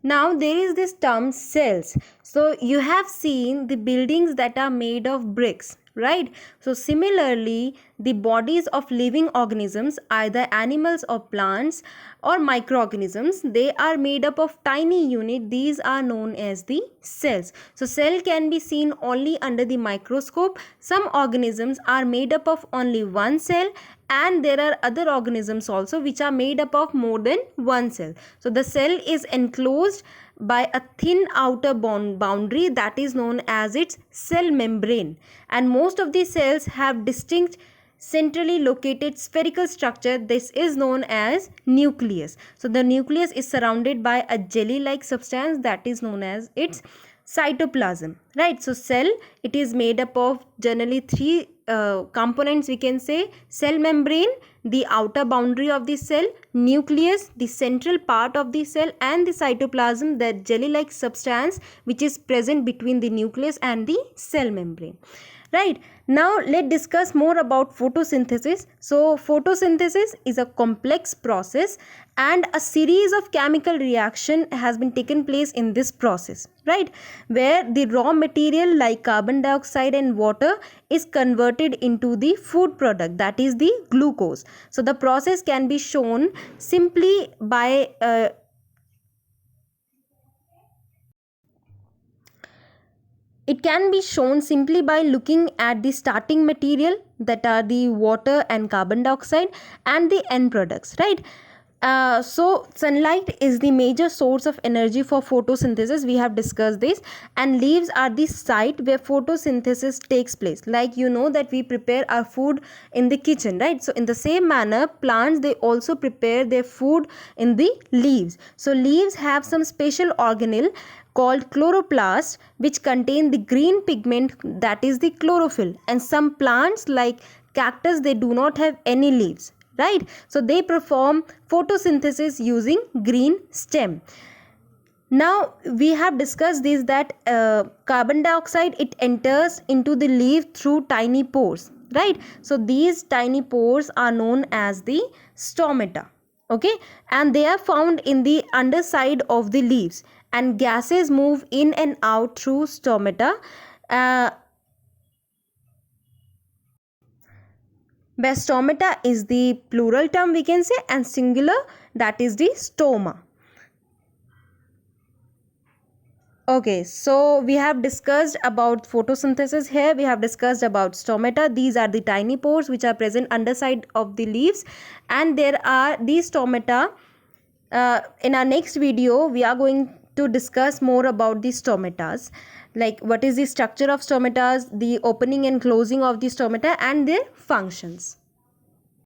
Now there is this term cells. So you have seen the buildings that are made of bricks, right? So similarly, the bodies of living organisms, either animals or plants or microorganisms, they are made up of tiny units. These are known as the cells. So cell can be seen only under the microscope. Some organisms are made up of only one cell, and there are other organisms also which are made up of more than one cell. So the cell is enclosed by a thin outer boundary that is known as its cell membrane, and most of these cells have distinct centrally located spherical structure. This is known as nucleus. So the nucleus is surrounded by a jelly like substance that is known as its cytoplasm, right? So cell, it is made up of generally three components, we can say: cell membrane, the outer boundary of the cell; nucleus, the central part of the cell; and the cytoplasm, the jelly like substance which is present between the nucleus and the cell membrane, right? Now let's discuss more about photosynthesis. So photosynthesis is a complex process, and a series of chemical reaction has been taken place in this process, right, where the raw material like carbon dioxide and water is converted into the food product, that is the glucose. So the process can be shown simply by It can be shown simply by looking at the starting material, that are the water and carbon dioxide, and the end products, right? So sunlight is the major source of energy for photosynthesis. We have discussed this, and leaves are the site where photosynthesis takes place. Like you know that we prepare our food in the kitchen, right? So in the same manner, plants, they also prepare their food in the leaves. So leaves have some special organelle called chloroplast, which contain the green pigment, that is the chlorophyll. And some plants like cactus, they do not have any leaves, right? So they perform photosynthesis using green stem. Now we have discussed this, that carbon dioxide, it enters into the leaf through tiny pores, right? So these tiny pores are known as the stomata, okay, and they are found in the underside of the leaves, and gases move in and out through stomata, uh, where stomata is the plural term, we can say, and singular, that is the stoma. Okay, so we have discussed about photosynthesis here. We have discussed about stomata. These are the tiny pores which are present underside of the leaves, and there are these stomata. In our next video, we are going to discuss more about the stomatas, like what is the structure of stomatas, the opening and closing of the stomata, and their functions.